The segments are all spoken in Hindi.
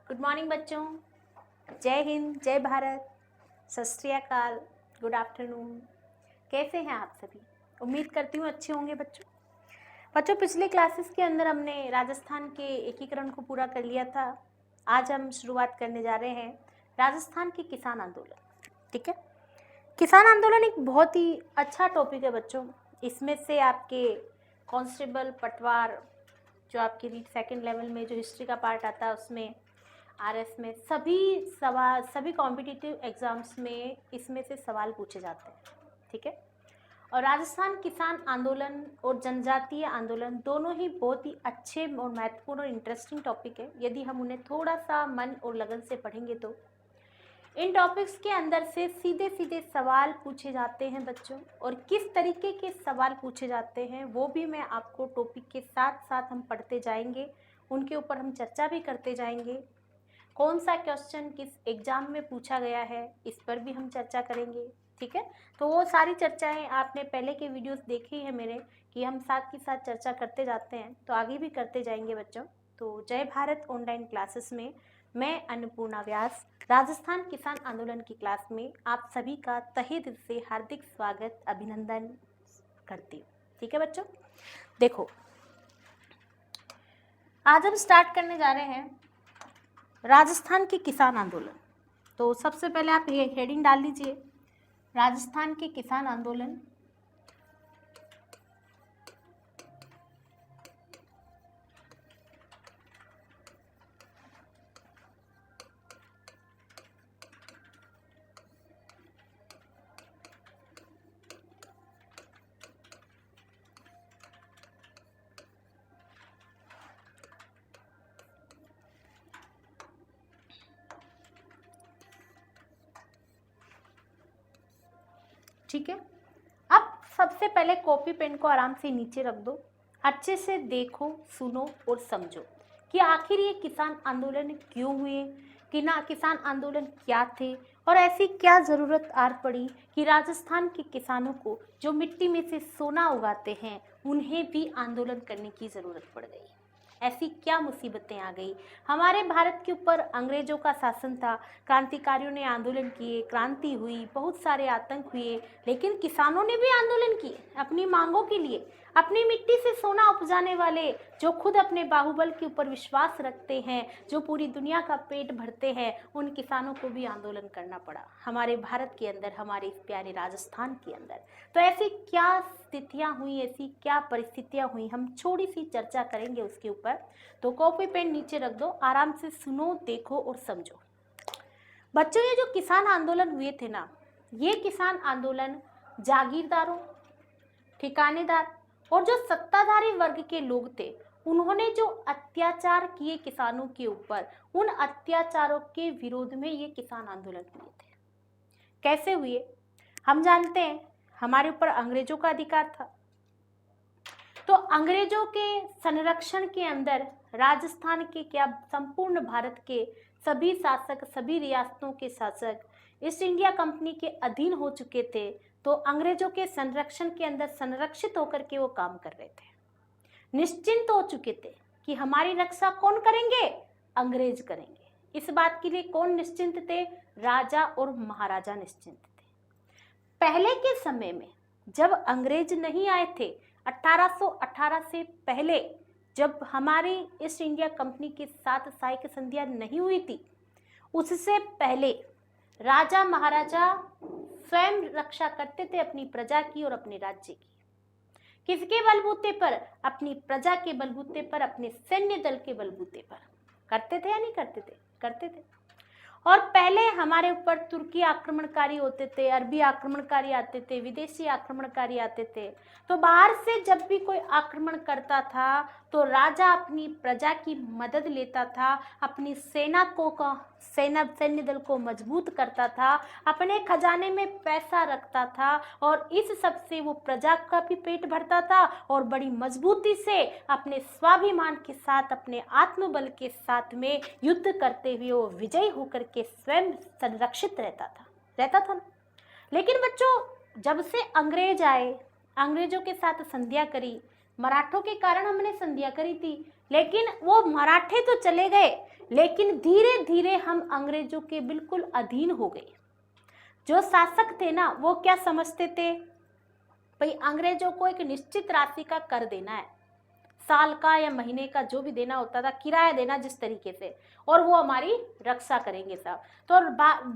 गुड मॉर्निंग बच्चों, जय हिंद, जय भारत, सत श्री अकाल, गुड आफ्टरनून। कैसे हैं आप सभी? उम्मीद करती हूँ अच्छे होंगे बच्चों। पिछले क्लासेस के अंदर हमने राजस्थान के एकीकरण को पूरा कर लिया था। आज हम शुरुआत करने जा रहे हैं राजस्थान के किसान आंदोलन। ठीक है, किसान आंदोलन एक बहुत ही अच्छा टॉपिक है बच्चों। इसमें से आपके कांस्टेबल, पटवार, जो आपके रीड सेकेंड लेवल में जो हिस्ट्री का पार्ट आता है उसमें, आरएस में, सभी कॉम्पिटिटिव एग्जाम्स में इसमें से सवाल पूछे जाते हैं। ठीक है, और राजस्थान किसान आंदोलन और जनजातीय आंदोलन दोनों ही बहुत ही अच्छे और महत्वपूर्ण और इंटरेस्टिंग टॉपिक है। यदि हम उन्हें थोड़ा सा मन और लगन से पढ़ेंगे तो इन टॉपिक्स के अंदर से सीधे सीधे सवाल पूछे जाते हैं बच्चों। और किस तरीके के सवाल पूछे जाते हैं वो भी मैं आपको टॉपिक के साथ साथ हम पढ़ते जाएंगे, उनके ऊपर हम चर्चा भी करते जाएंगे। कौन सा क्वेश्चन किस एग्जाम में पूछा गया है इस पर भी हम चर्चा करेंगे। ठीक है, तो वो सारी चर्चाएं आपने पहले के वीडियोस देखी है मेरे, कि हम साथ के साथ चर्चा करते जाते हैं, तो आगे भी करते जाएंगे बच्चों। तो जय भारत ऑनलाइन क्लासेस में मैं अन्नपूर्णा व्यास राजस्थान किसान आंदोलन की क्लास में आप सभी का तहे दिल से हार्दिक स्वागत, अभिनंदन करती हूँ। ठीक है बच्चों, देखो आज हम स्टार्ट करने जा रहे हैं राजस्थान के किसान आंदोलन। तो सबसे पहले आप ये हेडिंग डाल लीजिए, राजस्थान के किसान आंदोलन। ठीक है, अब सबसे पहले कॉपी पेन को आराम से नीचे रख दो, अच्छे से देखो, सुनो और समझो कि आखिर ये किसान आंदोलन क्यों हुए, कि ना किसान आंदोलन क्या थे, और ऐसी क्या ज़रूरत आ पड़ी कि राजस्थान के किसानों को जो मिट्टी में से सोना उगाते हैं उन्हें भी आंदोलन करने की ज़रूरत पड़ गई। ऐसी क्या मुसीबतें आ गई। हमारे भारत के ऊपर अंग्रेजों का शासन था, क्रांतिकारियों ने आंदोलन किए, क्रांति हुई, बहुत सारे आतंक हुए, लेकिन किसानों ने भी आंदोलन किए अपनी मांगों के लिए। अपनी मिट्टी से सोना उपजाने वाले, जो खुद अपने बाहुबल के ऊपर विश्वास रखते हैं, जो पूरी दुनिया का पेट भरते हैं, उन किसानों को भी आंदोलन करना पड़ा हमारे भारत के अंदर, हमारे इस प्यारे राजस्थान के अंदर। तो ऐसी क्या स्थितियां हुई, ऐसी क्या परिस्थितियां हुई, हम थोड़ी सी चर्चा करेंगे उसके ऊपर। तो कॉपी पेन नीचे रख दो, आराम से सुनो, देखो और समझो बच्चों। ये जो किसान आंदोलन हुए थे ना, ये किसान आंदोलन जागीरदारों, ठिकानेदार और जो सत्ताधारी वर्ग के लोग थे, उन्होंने जो अत्याचार किए किसानों के ऊपर, उन अत्याचारों के विरोध में ये किसान आंदोलन हुए थे। कैसे हुए हम जानते हैं, हमारे ऊपर अंग्रेजों का अधिकार था, तो अंग्रेजों के संरक्षण के अंदर राजस्थान के क्या संपूर्ण भारत के सभी शासक, सभी रियासतों के शासक ईस्ट इंडिया कंपनी के अधीन हो चुके थे। तो अंग्रेजों के संरक्षण के अंदर संरक्षित होकर के वो काम कर रहे थे, निश्चिंत हो चुके थे कि हमारी रक्षा कौन करेंगे, अंग्रेज करेंगे। इस बात के लिए कौन निश्चिंत थे, राजा और महाराजा निश्चिंत थे। पहले के समय में जब अंग्रेज नहीं आए थे, 1818 से पहले, जब हमारी ईस्ट इंडिया कंपनी के साथ साइक संधिया नहीं हुई थी, उससे पहले राजा महाराजा स्वयं रक्षा करते थे अपनी प्रजा की और अपने राज्य की। किसके बलबूते पर? अपनी प्रजा के बलबूते पर, अपने सैन्य दल के बलबूते पर। करते थे या नहीं करते थे? करते थे। और पहले हमारे ऊपर तुर्की आक्रमणकारी होते थे, अरबी आक्रमणकारी आते थे, विदेशी आक्रमणकारी आते थे। तो बाहर से जब भी कोई आक्रमण करता था तो राजा अपनी प्रजा की मदद लेता था, अपनी सैन्य दल को मजबूत करता था, अपने खजाने में पैसा रखता था, और इस सब से वो प्रजा का भी पेट भरता था और बड़ी मजबूती से अपने स्वाभिमान के साथ, अपने आत्मबल के साथ में युद्ध करते हुए वो विजयी होकर के स्वयं संरक्षित रहता था। लेकिन बच्चों, जब से अंग्रेज आए, अंग्रेजों के साथ संधिया करी, मराठों के कारण हमने संधिया करी थी, लेकिन वो मराठे तो चले गए, लेकिन धीरे धीरे हम अंग्रेजों के बिल्कुल अधीन हो गए। जो शासक थे ना, वो क्या समझते थे, भाई अंग्रेजों को एक निश्चित राशि का कर देना है, साल का या महीने का जो भी देना होता था, किराया देना जिस तरीके से, और वो हमारी रक्षा करेंगे साहब। तो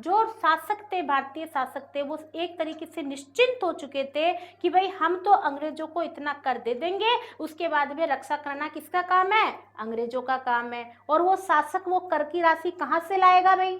जो शासक थे, भारतीय शासक थे, वो एक तरीके से निश्चिंत हो चुके थे कि भाई हम तो अंग्रेजों को इतना कर दे देंगे, उसके बाद में रक्षा करना किसका काम है, अंग्रेजों का काम है। और वो शासक वो कर की राशि कहाँ से लाएगा भाई,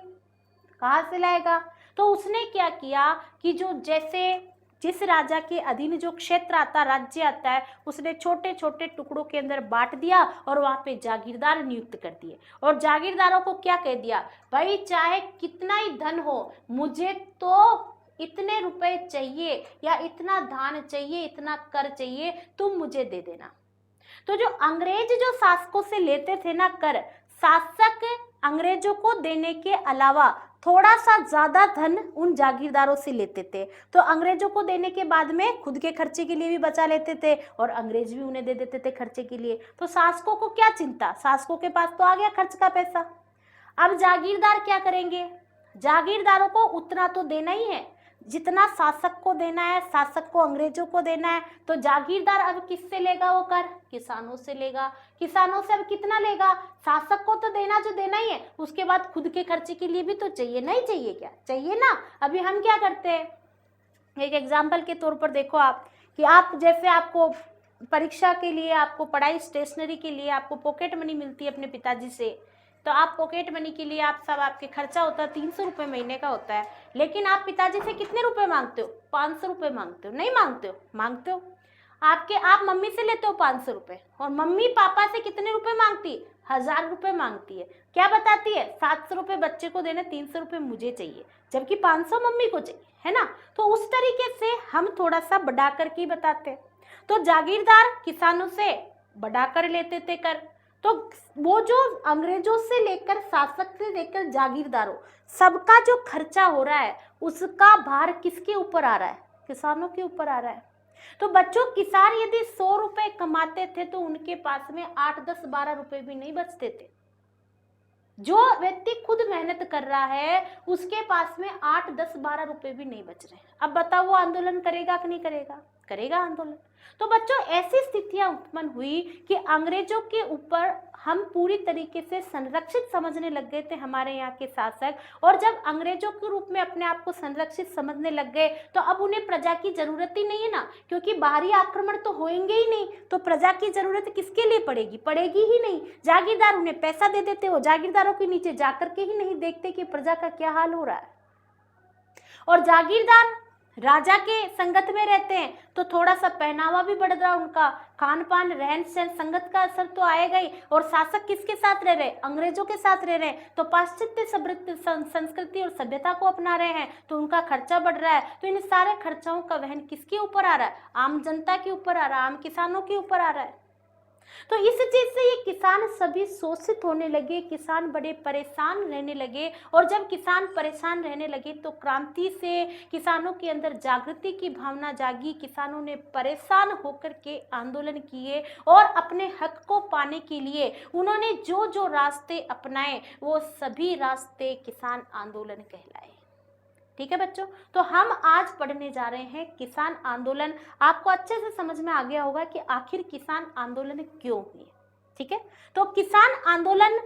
कहाँ से लाएगा। तो उसने क्या किया कि जो जैसे जिस राजा के अधीन जो क्षेत्र आता, राज्य आता है, उसने छोटे छोटे टुकड़ों के अंदर बांट दिया और वहां पे जागीरदार नियुक्त कर दिए। और जागीरदारों को क्या कह दिया, भाई चाहे कितना ही धन हो, मुझे तो इतने रुपए चाहिए या इतना धान चाहिए, इतना कर चाहिए, तुम मुझे दे देना। तो जो अंग्रेज जो शासकों से लेते थे ना कर, शासक अंग्रेजों को देने के अलावा थोड़ा सा ज्यादा धन उन जागीरदारों से लेते थे। तो अंग्रेजों को देने के बाद में खुद के खर्चे के लिए भी बचा लेते थे और अंग्रेज भी उन्हें दे देते थे खर्चे के लिए। तो शासकों को क्या चिंता, शासकों के पास तो आ गया खर्च का पैसा। अब जागीरदार क्या करेंगे, जागीरदारों को उतना तो देना ही है जितना शासक को देना है, शासक को अंग्रेजों को देना है। तो जागीरदार अब किससे लेगा वो कर, किसानों से लेगा। किसानों से अब कितना लेगा, शासक को तो देना जो देना ही है, उसके बाद खुद के खर्चे के लिए भी तो चाहिए, नहीं चाहिए क्या, चाहिए ना। अभी हम क्या करते हैं, एक एग्जाम्पल के तौर पर देखो आप, कि आप जैसे आपको परीक्षा के लिए, आपको पढ़ाई स्टेशनरी के लिए आपको पॉकेट मनी मिलती है अपने पिताजी से, तो आप पॉकेट मनी के लिए आप सब आपके खर्चा होता है 300 रुपये महीने का होता है, लेकिन आप पिताजी से कितने रुपए मांगते हो, 500 रुपये मांगते हो, नहीं मांगते हो, मांगते हो। आप मम्मी से लेते हो 500 रुपये, और मम्मी पापा से कितने रुपए मांगती है, 1000 रुपये मांगती है। क्या बताती है, 700 रुपये बच्चे को देने, 300 रुपये मुझे चाहिए, जबकि 500 मम्मी को चाहिए, है ना। तो उस तरीके से हम थोड़ा सा बढ़ा करके बताते हैं। तो जागीरदार किसानों से बढ़ा कर लेते थे कर। तो वो जो अंग्रेजों से लेकर, शासक से लेकर जागीरदारों, सबका जो खर्चा हो रहा है उसका भार किसके ऊपर आ रहा है, किसानों के ऊपर आ रहा है। तो बच्चों, किसान यदि 100 रुपए कमाते थे तो उनके पास में 8, 10, 12 रुपए भी नहीं बचते थे। जो व्यक्ति खुद मेहनत कर रहा है उसके पास में 8, 10, 12 रुपए भी नहीं बच रहे। अब बताओ वो आंदोलन करेगा कि नहीं करेगा, करेगा आंदोलन। तो बच्चों, ऐसी स्थितियां उत्पन्न हुई कि अंग्रेजों के ऊपर हम पूरी तरीके से संरक्षित समझने लग गए थे, हमारे यहाँ के शासक। और जब अंग्रेजों के रूप में अपने आप को संरक्षित समझने लग गए तो अब उन्हें प्रजा की जरूरत ही नहीं है ना, क्योंकि बाहरी आक्रमण तो होंगे ही नहीं, तो प्रजा की जरूरत किसके लिए पड़ेगी, पड़ेगी ही नहीं। जागीरदार उन्हें पैसा दे देते, वो जागीरदारों के नीचे जाकर के ही नहीं देखते कि प्रजा का क्या हाल हो रहा है। और जागीरदार राजा के संगत में रहते हैं तो थोड़ा सा पहनावा भी बढ़ रहा, उनका खान पान रहन सहन संगत का असर तो आएगा ही। और शासक किसके साथ रह रहे, अंग्रेजों के साथ रह रहे हैं, तो पाश्चात्य संस्कृति और सभ्यता को अपना रहे हैं, तो उनका खर्चा बढ़ रहा है। तो इन सारे खर्चाओं का वहन किसके ऊपर आ रहा है, आम जनता के ऊपर आ रहा है, आम किसानों के ऊपर आ रहा है। तो इस चीज से ये किसान सभी शोषित होने लगे, किसान बड़े परेशान रहने लगे। और जब किसान परेशान रहने लगे तो क्रांति से किसानों के अंदर जागृति की भावना जागी, किसानों ने परेशान होकर के आंदोलन किए और अपने हक को पाने के लिए उन्होंने जो जो रास्ते अपनाए वो सभी रास्ते किसान आंदोलन कहलाए। ठीक है बच्चों, तो हम आज पढ़ने जा रहे हैं किसान आंदोलन। आपको अच्छे से समझ में आ गया होगा कि आखिर किसान आंदोलन क्यों हुए। ठीक है, तो किसान आंदोलन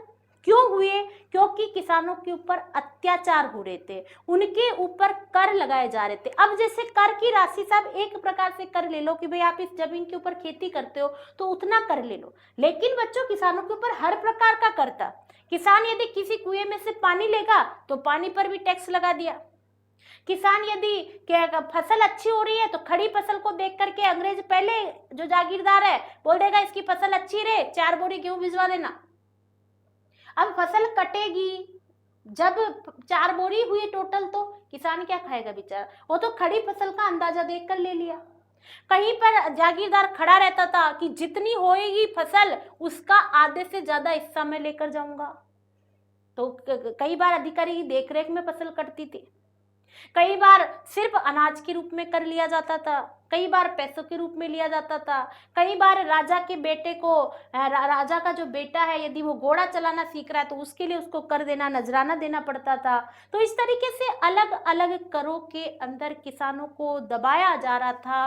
क्यों हुए, क्योंकि किसानों के ऊपर अत्याचार हो रहे थे, उनके ऊपर कर लगाए जा रहे थे। अब जैसे कर की राशि साहब एक प्रकार से कर ले लो कि भाई आप इस जमीन के ऊपर खेती करते हो तो उतना कर ले लो, लेकिन बच्चों किसानों के ऊपर हर प्रकार का कर था। किसान यदि किसी कुएं में से पानी लेगा तो पानी पर भी टैक्स लगा दिया। किसान यदि फसल अच्छी हो रही है तो खड़ी फसल को देख करके अंग्रेज, पहले जो जागीरदार है, बोल देगा इसकी फसल अच्छी रहे 4 बोरी गेहूं भिजवा देना। अब फसल कटेगी, जब 4 बोरी हुई टोटल तो किसान क्या खाएगा बेचारा, वो तो खड़ी फसल का अंदाजा देख कर ले लिया। कहीं पर जागीरदार खड़ा रहता था कि जितनी होएगी फसल उसका आधे से ज्यादा हिस्सा मैं लेकर जाऊंगा। तो कई बार अधिकारी की देखरेख में फसल कटती थी। कई बार सिर्फ अनाज के रूप में कर लिया जाता था, कई बार पैसों के रूप में लिया जाता था, कई बार राजा के बेटे को राजा का जो बेटा है यदि वो घोड़ा चलाना सीख रहा है तो उसके लिए उसको कर देना, नजराना देना पड़ता था। तो इस तरीके से अलग अलग करों के अंदर किसानों को दबाया जा रहा था।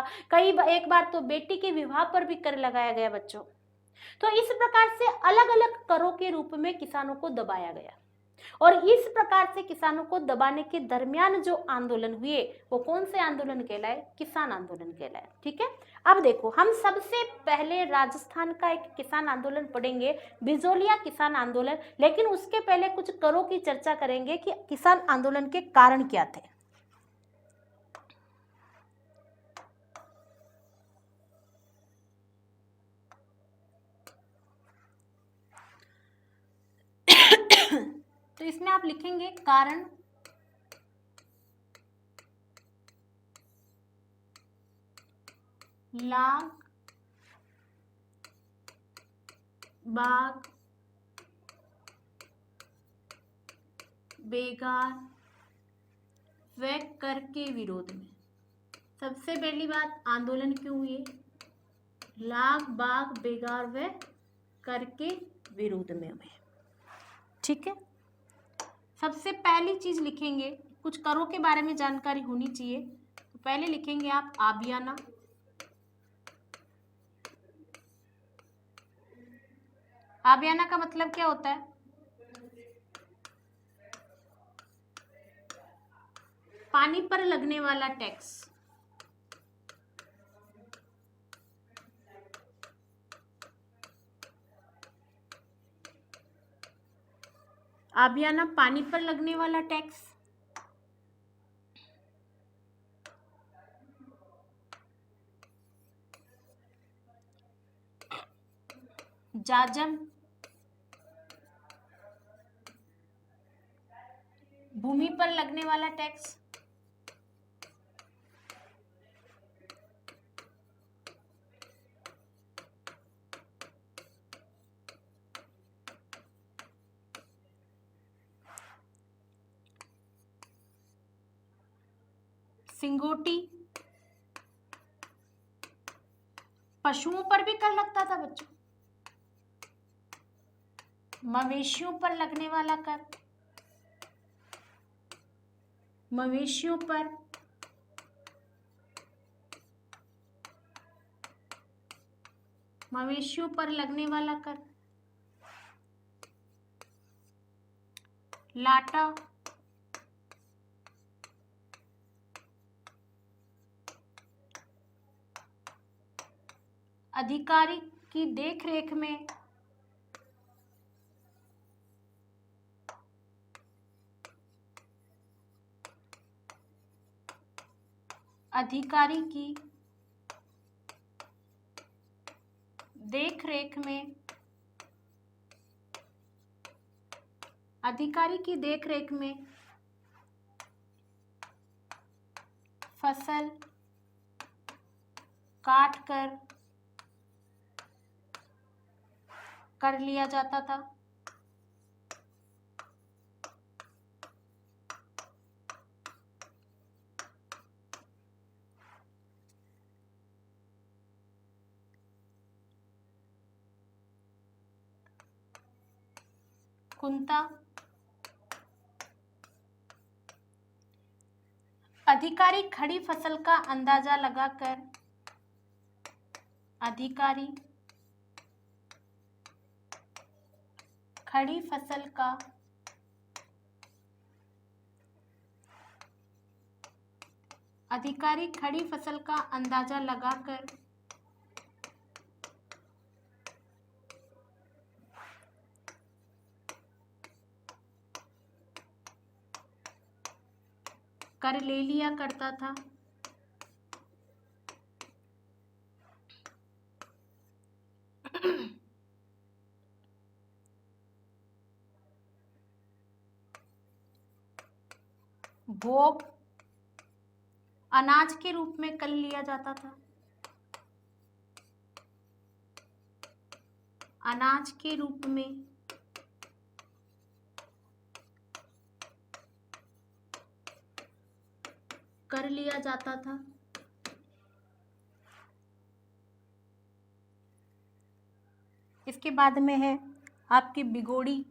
एक बार तो बेटी के विवाह पर भी कर लगाया गया बच्चों। तो इस प्रकार से अलग अलग करों के रूप में किसानों को दबाया गया, और इस प्रकार से किसानों को दबाने के दरमियान जो आंदोलन हुए वो कौन से आंदोलन कहलाए? किसान आंदोलन कहलाए। ठीक है, अब देखो हम सबसे पहले राजस्थान का एक किसान आंदोलन पढ़ेंगे, बिजोलिया किसान आंदोलन। लेकिन उसके पहले कुछ करों की चर्चा करेंगे कि किसान आंदोलन के कारण क्या थे। तो इसमें आप लिखेंगे कारण, लाग बाग बेगार व कर के विरोध में। सबसे पहली बात, आंदोलन क्यों हुए? लाग बाग बेगार व कर के विरोध में हुए। ठीक है, सबसे पहली चीज लिखेंगे, कुछ करों के बारे में जानकारी होनी चाहिए। तो पहले लिखेंगे आप आबियाना। आबियाना का मतलब क्या होता है? पानी पर लगने वाला टैक्स। आबियाना पानी पर लगने वाला टैक्स। जाजम, भूमि पर लगने वाला टैक्स। सिंगोटी, पशुओं पर भी कर लगता था बच्चों। मवेशियों पर लगने वाला कर, मवेशियों पर लगने वाला कर। लाटा, अधिकारी की देखरेख में अधिकारी की देखरेख में फसल काट कर लिया जाता था। कुंता, अधिकारी खड़ी फसल का अंदाजा लगाकर अधिकारी खड़ी फसल का अंदाजा लगाकर कर ले लिया करता था। भोग अनाज के रूप में कर लिया जाता था। अनाज के रूप में कर लिया जाता था। इसके बाद में है आपकी बिगोड़ी।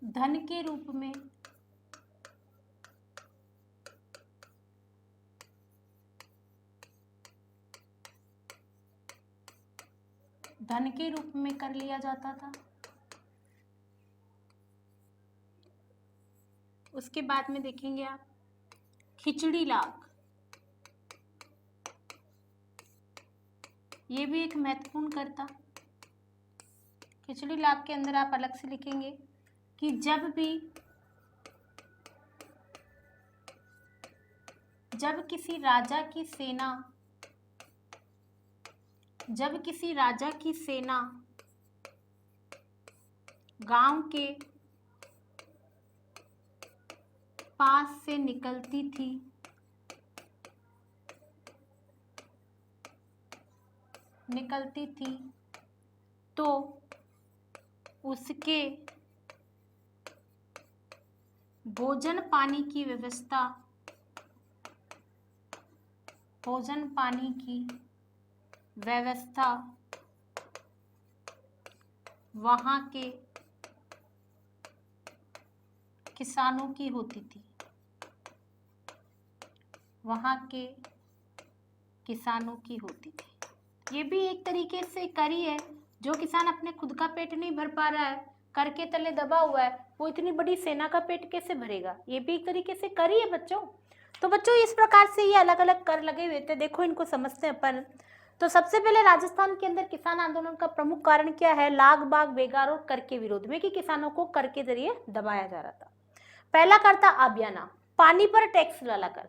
धन के रूप में कर लिया जाता था। उसके बाद में देखेंगे आप खिचड़ी लाग। ये भी एक महत्वपूर्ण कर था। खिचड़ी लाग के अंदर आप अलग से लिखेंगे कि जब किसी राजा की सेना गांव के पास से निकलती थी तो उसके भोजन पानी की व्यवस्था वहां के किसानों की होती थी। ये भी एक तरीके से कर ही है। जो किसान अपने खुद का पेट नहीं भर पा रहा है, कर के तले दबा हुआ है, वो इतनी बड़ी सेना का पेट कैसे भरेगा? ये भी एक तरीके से कर ही है बच्चों। तो बच्चों इस प्रकार से ये अलग अलग कर लगे हुए थे। देखो इनको समझते हैं अपन। तो सबसे पहले राजस्थान के अंदर किसान आंदोलन का प्रमुख कारण क्या है? लाग बाग बेगार और कर के विरोध में, कि किसानों को कर के जरिए दबाया जा रहा था। पहला कर था आबियाना, पानी पर टैक्स वाला कर।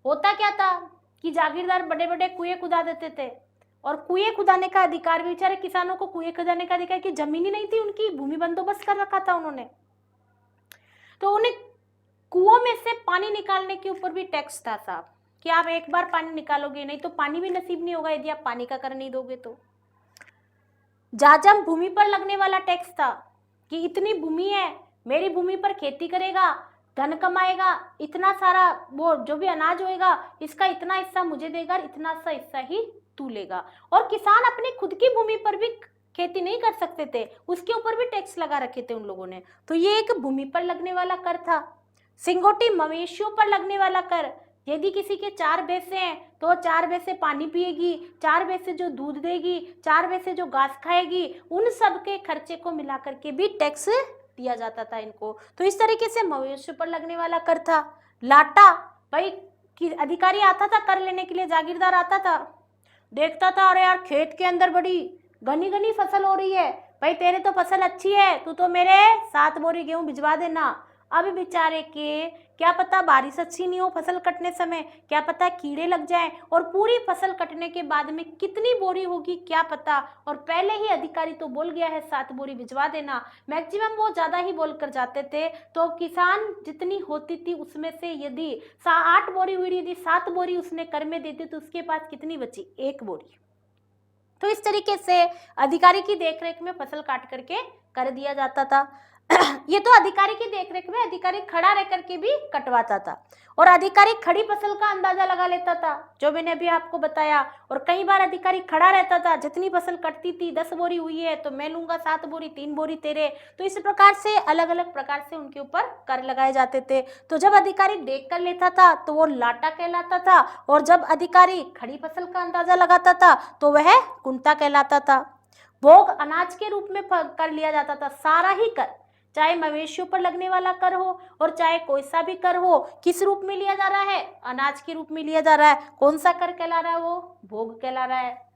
होता क्या था कि जागीरदार बड़े बड़े कुएं खुदा देते थे, और कुएं खुदाने का अधिकार भी, बेचारे किसानों को कुएं खुदाने का अधिकार, की जमीन ही नहीं थी उनकी, भूमि बंदोबस्त कर रखा था उन्होंने, तो उन्हें कुओं में से पानी निकालने के ऊपर भी टैक्स था साहब, कि आप एक बार पानी निकालोगे, नहीं तो पानी भी नसीब नहीं होगा यदि आप पानी का कर नहीं दोगे तो। जाजम भूमि पर लगने वाला टैक्स था, कि इतनी भूमि है, मेरी भूमि पर खेती करेगा, धन कमाएगा, इतना सारा वो जो भी अनाज होएगा इसका इतना हिस्सा मुझे देगा, इतना सा हिस्सा ही तू लेगा। और किसान अपनी खुद की भूमि पर भी खेती नहीं कर सकते थे, उसके ऊपर भी टैक्स लगा रखे थे उन लोगों ने। तो ये एक भूमि पर लगने वाला कर था। सिंगोटी मवेशियों पर लगने वाला कर, यदि किसी के 4 भैंसे हैं तो 4 भैंसे पानी पिएगी, 4 भैंसे जो दूध देगी, 4 भैंसे जो घास खाएगी, उन सब के खर्चे को मिला करके भी टैक्स दिया जाता था इनको। तो इस तरीके से मवेशियों पर लगने वाला कर था। लाटा, भाई कि अधिकारी आता था कर लेने के लिए, जागीरदार आता था, देखता था अरे यार खेत के अंदर बड़ी घनी घनी फसल हो रही है, भाई तेरे तो फसल अच्छी है, तू तो मेरे 7 बोरी गेहूं भिजवा देना। अब बेचारे के क्या पता बारिश अच्छी नहीं हो फसल कटने समय, क्या पता कीड़े लग जाएं, और पूरी फसल कटने के बाद में कितनी बोरी होगी क्या पता, और पहले ही अधिकारी तो बोल गया है 7 बोरी भिजवा देना। मैक्सिमम वो ज्यादा ही बोल कर जाते थे, तो किसान जितनी होती थी उसमें से यदि 8 बोरी हुई, यदि 7 बोरी उसने कर में देती तो उसके पास कितनी बची? 1 बोरी। तो इस तरीके से अधिकारी की देखरेख में फसल काट करके कर दिया जाता था। ये तो अधिकारी की देखरेख में अधिकारी खड़ा रह करके भी कटवाता था, और अधिकारी खड़ी फसल का अंदाजा लगा लेता था, जो मैंने अभी आपको बताया। और कई बार अधिकारी खड़ा रहता था, जितनी फसल कटती थी, 10 बोरी हुई है तो मैं लूंगा 7 बोरी, 3 बोरी तेरे। तो इस प्रकार से अलग अलग प्रकार से उनके ऊपर कर लगाए जाते थे। तो जब अधिकारी देख कर लेता था तो वो लाटा कहलाता था, और जब अधिकारी खड़ी फसल का अंदाजा लगाता था तो वह कुंता कहलाता था। भोग अनाज के रूप में कर लिया जाता था, सारा ही कर, चाहे मवेशियों पर लगने वाला कर हो और चाहे कोई सा भी कर हो, किस रूप में लिया जा रहा है? अनाज के रूप में लिया जा रहा है। कौन सा कर कहला रहा है? वो भोग कहला रहा है।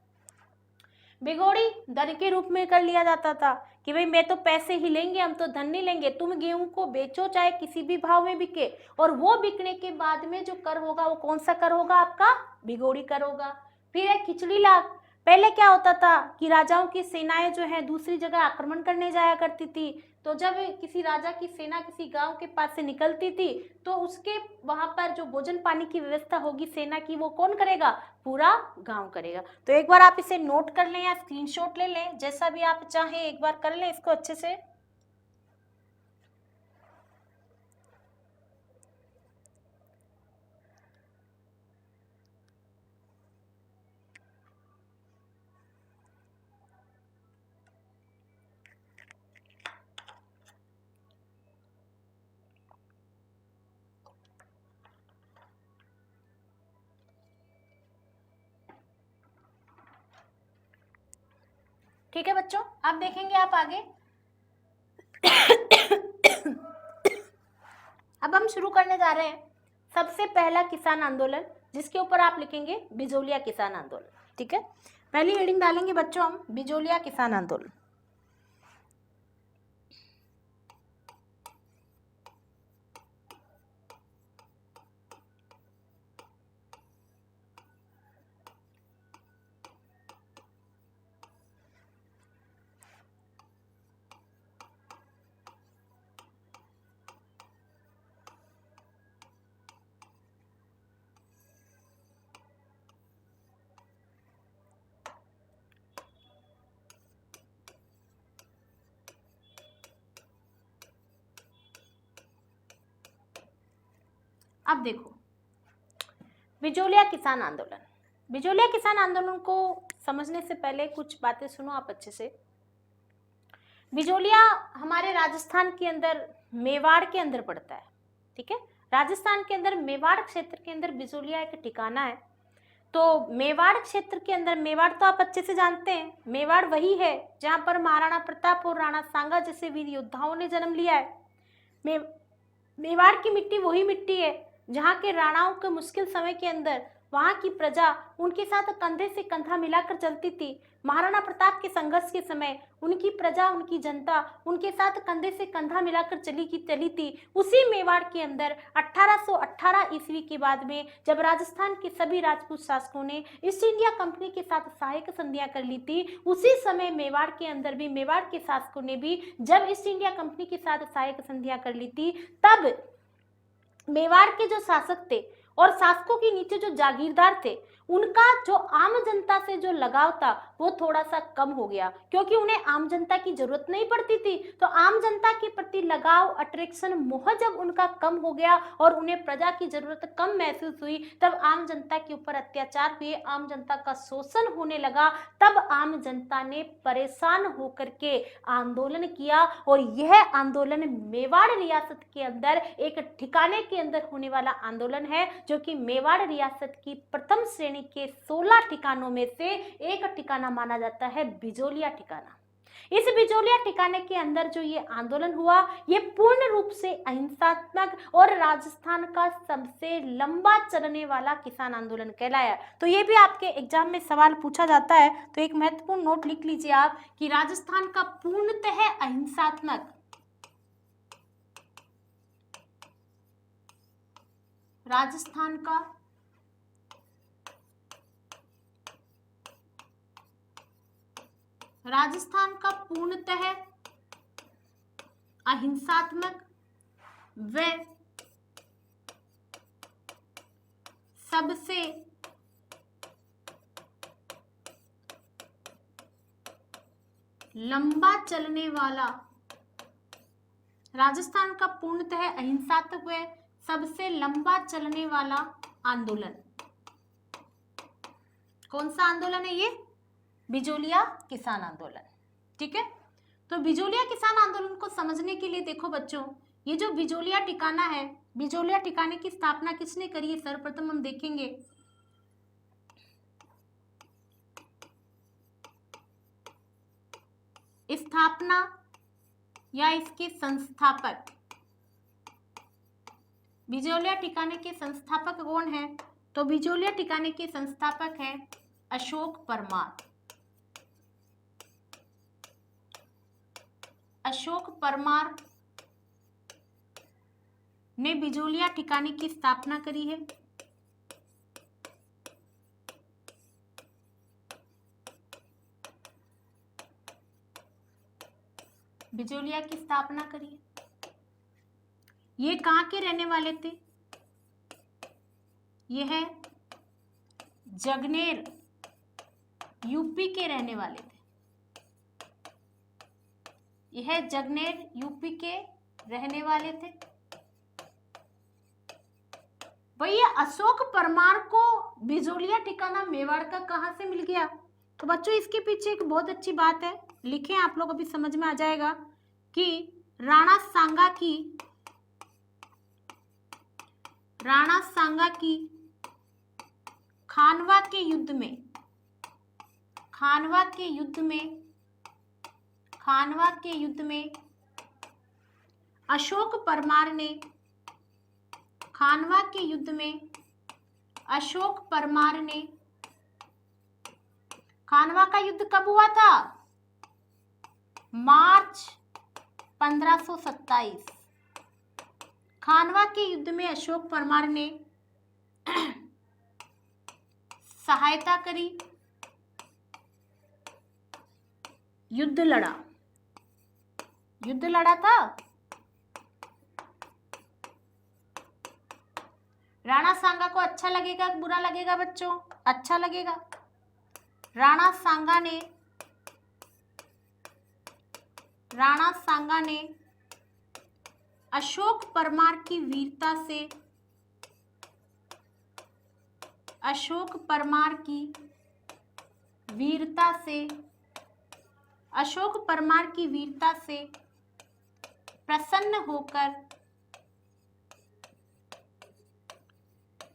बिगोड़ी धन के रूप में कर लिया जाता था, कि भाई मैं तो पैसे ही लेंगे, हम तो धन नहीं लेंगे। तुम गेहूं को बेचो चाहे किसी भी भाव में बिके, और वो बिकने के बाद में जो कर होगा वो कौन सा कर होगा? आपका बिगोड़ी कर होगा। फिर है खिचड़ी लाग, पहले क्या होता था कि राजाओं की सेनाएं जो है दूसरी जगह आक्रमण करने जाया करती थी, तो जब किसी राजा की सेना किसी गांव के पास से निकलती थी तो उसके वहां पर जो भोजन पानी की व्यवस्था होगी सेना की, वो कौन करेगा? पूरा गांव करेगा। तो एक बार आप इसे नोट कर लें या स्क्रीनशॉट ले लें, जैसा भी आप चाहें एक बार कर लें इसको अच्छे से। ठीक है बच्चों, अब देखेंगे आप आगे। अब हम शुरू करने जा रहे हैं सबसे पहला किसान आंदोलन, जिसके ऊपर आप लिखेंगे बिजोलिया किसान आंदोलन। ठीक है, पहली हेडिंग डालेंगे बच्चों हम बिजोलिया किसान आंदोलन। अब देखो बिजोलिया किसान आंदोलन। बिजोलिया किसान आंदोलन को समझने से पहले कुछ बातें सुनो आप अच्छे से। बिजोलिया हमारे राजस्थान के अंदर मेवाड़ के अंदर पड़ता है। ठीक है, राजस्थान के अंदर मेवाड़ क्षेत्र के अंदर बिजोलिया एक ठिकाना है। तो मेवाड़ क्षेत्र के अंदर, मेवाड़ तो आप अच्छे से जानते हैं, मेवाड़ वही है जहां पर महाराणा प्रताप और राणा सांगा जैसे वीर योद्धाओं ने जन्म लिया है। मेवाड़ की मिट्टी वही मिट्टी है जहाँ के राणाओं के मुश्किल समय के अंदर वहां की प्रजा उनके साथ कंधे से कंधा मिलाकर चलती थी। महाराणा प्रताप के संघर्ष के समय उनकी प्रजा, उनकी जनता उनके साथ कंधे से कंधा मिलाकर चली थी। उसी मेवाड़ के अंदर 1818 ईस्वी के बाद में जब राजस्थान के सभी राजपूत शासकों ने ईस्ट इंडिया कंपनी के साथ सहायक संधियां कर ली थी, उसी समय मेवाड़ के अंदर भी मेवाड़ के शासकों ने भी जब ईस्ट इंडिया कंपनी के साथ सहायक संधियां कर ली थी, तब मेवाड़ के जो शासक थे और शासकों के नीचे जो जागीरदार थे, उनका जो आम जनता से जो लगाव था वो थोड़ा सा कम हो गया, क्योंकि उन्हें आम जनता की जरूरत नहीं पड़ती थी। तो आम जनता के प्रति लगाव, अट्रैक्शन, मोह जब उनका कम हो गया और उन्हें प्रजा की जरूरत कम महसूस हुई, तब आम जनता के ऊपर अत्याचार हुए, आम जनता का शोषण होने लगा। तब आम जनता ने परेशान होकर के आंदोलन किया और यह आंदोलन मेवाड़ रियासत के अंदर एक ठिकाने के अंदर होने वाला आंदोलन है, जो कि मेवाड़ रियासत की प्रथम श्रेणी के 16 ठिकानों में से एक ठिकाना माना जाता है बिजोलिया ठिकाना। इस बिजोलिया ठिकाने के अंदर जो ये आंदोलन हुआ, ये पूर्ण रूप से अहिंसात्मक और राजस्थान का सबसे लंबा चलने वाला किसान आंदोलन कहलाया। तो ये भी आपके एग्जाम में सवाल पूछा जाता है, तो एक महत्वपूर्ण नोट लिख लीजिए आप कि राजस्थान का पूर्णतः अहिंसात्मक राजस्थान का पूर्णतः अहिंसात्मक व सबसे लंबा चलने वाला, राजस्थान का पूर्णतः अहिंसात्मक व सबसे लंबा चलने वाला आंदोलन। कौन सा आंदोलन है ये? बिजोलिया किसान आंदोलन। ठीक है, तो बिजोलिया किसान आंदोलन को समझने के लिए देखो बच्चों, ये जो बिजोलिया ठिकाना है, बिजोलिया ठिकाने की स्थापना किसने करी है? सर्वप्रथम हम देखेंगे स्थापना या इसके संस्थापक। बिजोलिया ठिकाने के संस्थापक कौन है? तो बिजोलिया ठिकाने के संस्थापक हैं अशोक परमार। अशोक परमार ने बिजोलिया ठिकाने की स्थापना करी है। बिजोलिया की स्थापना करी। ये कहाँ के रहने वाले थे? ये है जगनेर, यूपी के रहने वाले थे। यह जगनेर यूपी के रहने वाले थे। भैया अशोक परमार को बिजोलिया ठिकाना मेवाड़ का कहां से मिल गया? तो बच्चों इसके पीछे एक बहुत अच्छी बात है, लिखें आप लोग, अभी समझ में आ जाएगा कि राणा सांगा की खानवा के युद्ध में अशोक परमार ने खानवा का युद्ध कब हुआ था? मार्च 1527। खानवा के युद्ध में अशोक परमार ने सहायता करी, युद्ध लड़ा था। राणा सांगा को अच्छा लगेगा कि बुरा लगेगा बच्चों? अच्छा लगेगा। राणा सांगा ने अशोक परमार की वीरता से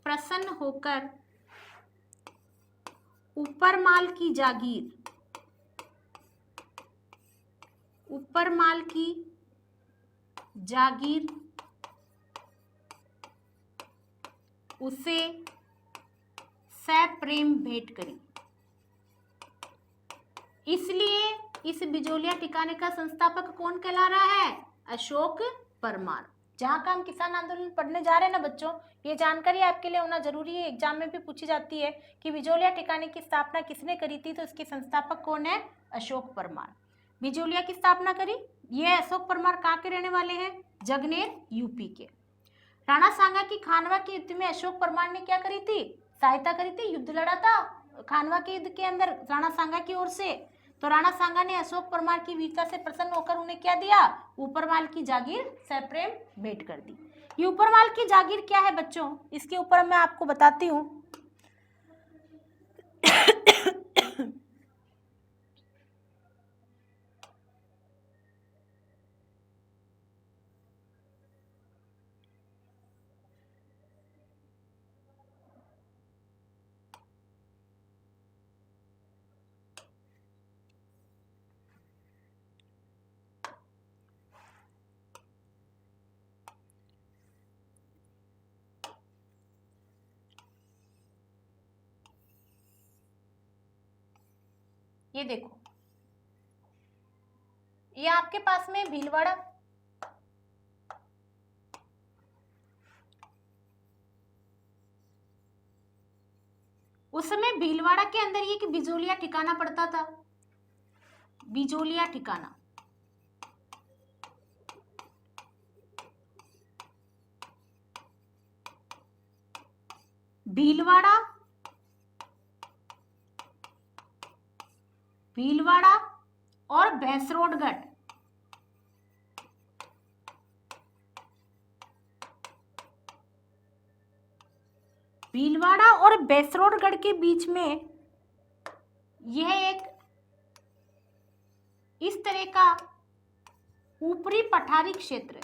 प्रसन्न होकर ऊपरमाल की जागीर उसे सप्रेम भेंट करी। इसलिए इस बिजोलिया ठिकाने का संस्थापक कौन कहला रहा है? अशोक परमार। जहां का हम किसान आंदोलन पढ़ने जा रहे हैं ना बच्चों, ये जानकारी आपके लिए होना जरूरी है, एग्जाम में भी पूछी जाती है कि बिजोलिया ठिकाने की स्थापना किसने करी थी? तो इसके संस्थापक कौन है? अशोक परमार। बिजोलिया की स्थापना करी। ये अशोक परमार कहाँ के रहने वाले हैं? जगनेर, यूपी के। राणा सांगा की खानवा के युद्ध में अशोक परमार ने क्या करी थी? सहायता करी थी, युद्ध लड़ा था खानवा के युद्ध के अंदर राणा सांगा की ओर से। तो राणा सांगा ने अशोक परमार की वीरता से प्रसन्न होकर उन्हें क्या दिया? ऊपरमाल की जागीर सप्रेम भेंट कर दी। ये ऊपरमाल की जागीर क्या है बच्चों? इसके ऊपर मैं आपको बताती हूँ। ये देखो, ये आपके पास में भीलवाड़ा, उस समय भीलवाड़ा के अंदर ये कि बिजोलिया ठिकाना पड़ता था। बिजोलिया ठिकाना भीलवाड़ा और भैंसरोडगढ़, भीलवाड़ा और भैंसरोडगढ़ के बीच में यह एक इस तरह का ऊपरी पठारी क्षेत्र,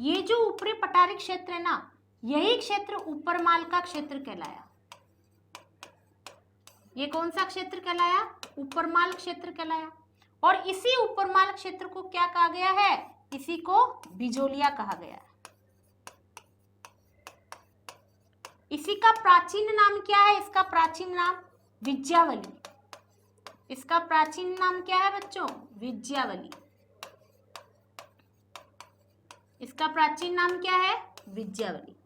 ये जो ऊपरी पठारी क्षेत्र है ना, यही क्षेत्र ऊपरमाल का क्षेत्र कहलाया। ये कौन सा क्षेत्र कहलाया? ऊपरमाल क्षेत्र कहलाया। और इसी ऊपरमाल क्षेत्र को क्या कहा गया है? इसी को बिजोलिया कहा गया है। इसी का प्राचीन नाम क्या है? इसका प्राचीन नाम विज्यावली। इसका प्राचीन नाम क्या है बच्चों? विज्यावली। इसका प्राचीन नाम क्या है? विज्यावली।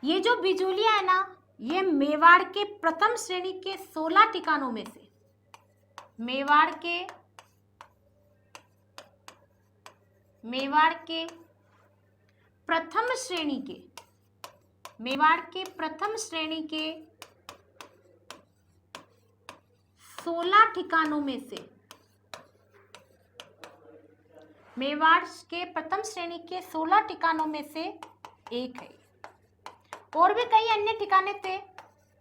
ये जो बिजोलिया है ना, ये मेवाड़ के प्रथम श्रेणी के 16 ठिकानों में से, मेवाड़ के प्रथम श्रेणी के, मेवाड़ के प्रथम श्रेणी के 16 ठिकानों में से, मेवाड़ के प्रथम श्रेणी के 16 ठिकानों में से एक है। और भी कई अन्य ठिकाने थे,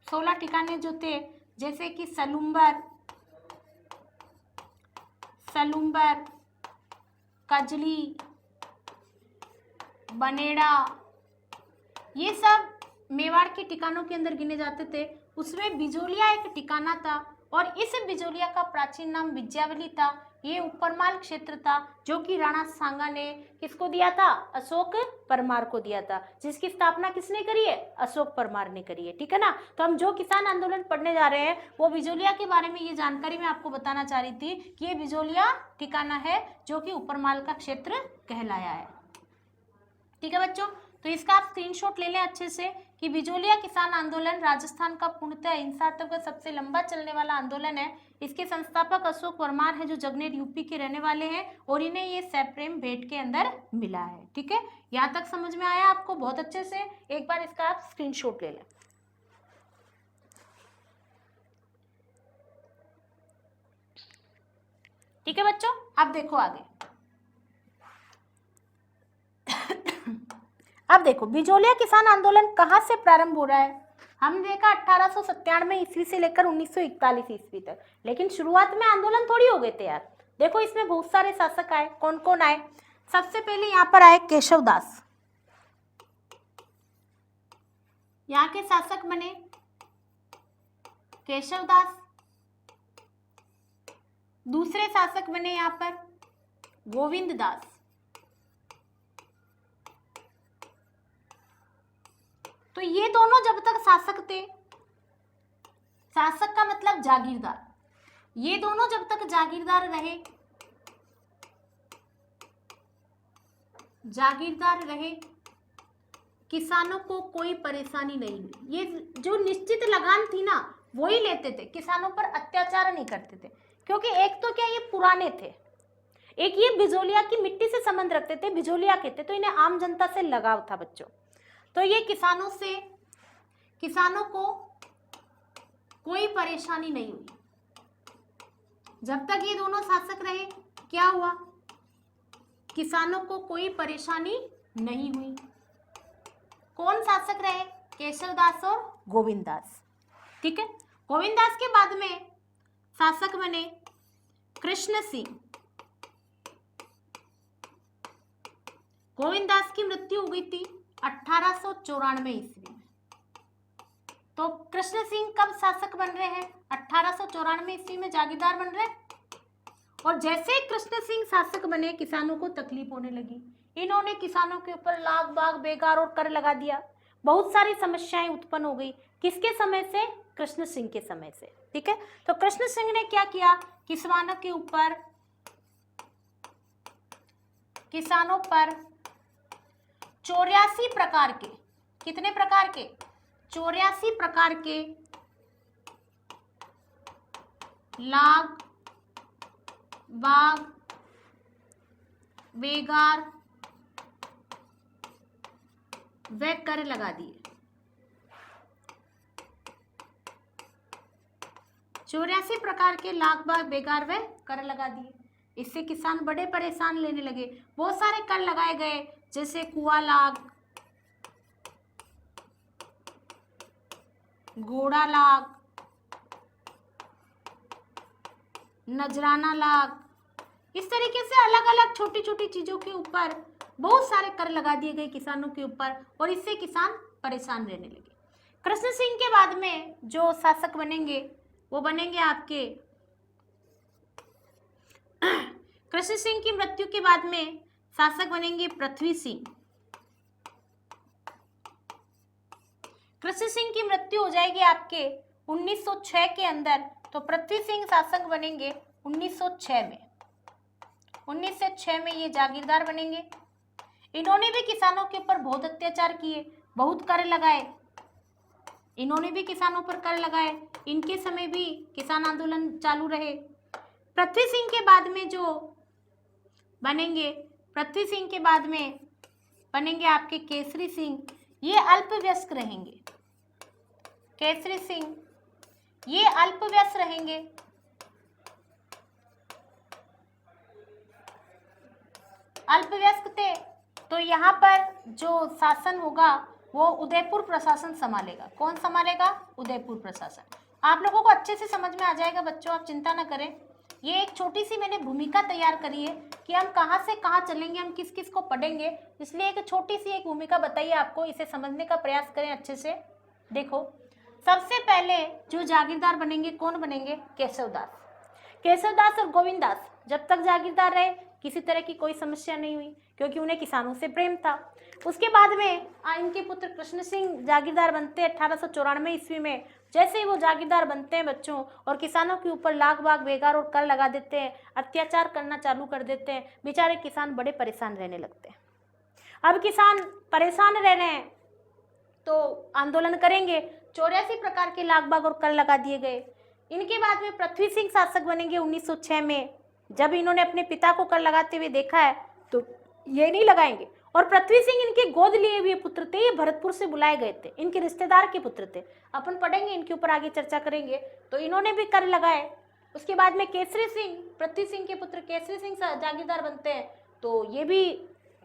16 ठिकाने जो थे, जैसे कि सलुम्बर, कजली, बनेड़ा, ये सब मेवाड़ के ठिकानों के अंदर गिने जाते थे। उसमें बिजोलिया एक ठिकाना था और इस बिजोलिया का प्राचीन नाम विज्यावली था। ये ऊपरमाल क्षेत्र था जो कि राणा सांगा ने किसको दिया था? अशोक परमार को दिया था, जिसकी स्थापना किसने करी है? अशोक परमार ने करी है। ठीक है ना। तो हम जो किसान आंदोलन पढ़ने जा रहे हैं वो बिजोलिया के बारे में, ये जानकारी मैं आपको बताना चाह रही थी कि ये बिजोलिया ठिकाना है जो कि ऊपरमाल का क्षेत्र कहलाया है। ठीक है बच्चों, तो इसका आप स्क्रीनशॉट ले लें अच्छे से कि बिजोलिया किसान आंदोलन राजस्थान का पूर्णतः अहिंसात्मक का सबसे लंबा चलने वाला आंदोलन है। इसके संस्थापक अशोक परमार है जो जगनेर यूपी के रहने वाले हैं और इन्हें ये सैप्रेम भेंट के अंदर मिला है। ठीक है, यहाँ तक समझ में आया आपको बहुत अच्छे से? एक बार इसका आप स्क्रीनशॉट ले लें। ठीक है बच्चों, अब देखो आगे। अब देखो बिजोलिया किसान आंदोलन कहाँ से प्रारंभ हो रहा है। हमने देखा 1897 ईस्वी से लेकर 1941 ईस्वी तक, लेकिन शुरुआत में आंदोलन थोड़ी हो गए थे यार। देखो इसमें बहुत सारे शासक आए। कौन कौन आए? सबसे पहले यहाँ पर आए केशव दास, यहाँ के शासक बने केशव दास। दूसरे शासक बने यहाँ पर गोविंद दास। तो ये दोनों जब तक शासक थे, शासक का मतलब जागीरदार, ये दोनों जब तक जागीरदार रहे, किसानों को कोई परेशानी नहीं हुई। ये जो निश्चित लगान थी ना वो ही लेते थे, किसानों पर अत्याचार नहीं करते थे। क्योंकि एक तो क्या ये पुराने थे, एक ये बिजोलिया की मिट्टी से संबंध रखते थे, बिजोलिया के थे, तो इन्हें आम जनता से लगाव था बच्चों। तो ये किसानों को कोई परेशानी नहीं हुई। जब तक ये दोनों शासक रहे क्या हुआ? किसानों को कोई परेशानी नहीं हुई। कौन शासक रहे? केशव दास और गोविंद दास। ठीक है, गोविंद दास के बाद में शासक बने कृष्ण सिंह। गोविंद दास की मृत्यु हो गई थी 1894 ईस्वी में। तो कृष्ण सिंह कब शासक बन रहे हैं? 1894 ईस्वी में जागीरदार बन रहे। और जैसे ही कृष्ण सिंह शासक बने किसानों को तकलीफ होने लगी। इन्होंने किसानों के ऊपर लाग बाग बेगार और कर लगा दिया। बहुत सारी समस्याएं उत्पन्न हो गई। किसके समय से? कृष्ण सिंह के समय से। ठीक है, तो कृष्ण सिंह ने क्या किया? किसानों पर 84 प्रकार के, कितने प्रकार के? 84 प्रकार के लाग बाग बेगार व कर लगा दिए। 84 प्रकार के लाग बाग बेगार व कर लगा दिए। इससे किसान बड़े परेशान लेने लगे। बहुत सारे कर लगाए गए, जैसे कुआ लाग, घोड़ा लाग, नजराना लाग, इस तरीके से अलग अलग छोटी छोटी चीजों के ऊपर बहुत सारे कर लगा दिए गए किसानों के ऊपर, और इससे किसान परेशान रहने लगे। कृष्ण सिंह के बाद में जो शासक बनेंगे वो बनेंगे आपके कृष्ण सिंह की मृत्यु के बाद में शासक बनेंगे पृथ्वी सिंह। कृष्ण सिंह की मृत्यु हो जाएगी आपके 1906 के अंदर, तो पृथ्वी सिंह शासक बनेंगे 1906 में। 1906 में ये जागीरदार बनेंगे। इन्होंने भी किसानों के ऊपर बहुत अत्याचार किए, बहुत कर लगाए। इन्होंने भी किसानों पर कर लगाए, इनके समय भी किसान आंदोलन चालू रहे। पृथ्वी सिंह के बाद में जो बनेंगे, पृथ्वी सिंह के बाद में बनेंगे आपके केसरी सिंह, ये अल्पवयस्क रहेंगे। केसरी सिंह ये अल्पवयस्क रहेंगे। अल्पवयस्क थे तो यहाँ पर जो शासन होगा वो उदयपुर प्रशासन संभालेगा। कौन संभालेगा? उदयपुर प्रशासन। आप लोगों को अच्छे से समझ में आ जाएगा बच्चों, आप चिंता ना करें। ये एक छोटी सी मैंने भूमिका तैयार करी है कि हम कहाँ से कहाँ चलेंगे, हम किस किस को पढ़ेंगे, इसलिए एक छोटी सी एक भूमिका बताइए आपको, इसे समझने का प्रयास करें अच्छे से। देखो, सबसे पहले जो जागीरदार बनेंगे कौन बनेंगे? केशवदास। केशवदास और गोविंददास जब तक जागीरदार रहे किसी तरह की कोई समस्या नहीं हुई, क्योंकि उन्हें किसानों से प्रेम था। उसके बाद में इनके पुत्र कृष्ण सिंह जागीरदार बनते हैं 1894 ईस्वी में। जैसे ही वो जागीरदार बनते हैं बच्चों, और किसानों के ऊपर लाख बाग बेगार और कर लगा देते हैं, अत्याचार करना चालू कर देते हैं, बेचारे किसान बड़े परेशान रहने लगते हैं। अब किसान परेशान रह रहे हैं तो आंदोलन करेंगे। 84 प्रकार के लाख बाग और कर लगा दिए गए। इनके बाद में पृथ्वी सिंह शासक बनेंगे 1906 में। जब इन्होंने अपने पिता को कर लगाते हुए देखा है तो ये नहीं लगाएंगे। और पृथ्वी सिंह इनके गोद लिए हुए पुत्र थे, ये भरतपुर से बुलाए गए थे, इनके रिश्तेदार के पुत्र थे। अपन पढ़ेंगे, इनके ऊपर आगे चर्चा करेंगे। तो इन्होंने भी कर लगाए। उसके बाद में केसरी सिंह, पृथ्वी सिंह के पुत्र केसरी सिंह जागीरदार बनते हैं, तो ये भी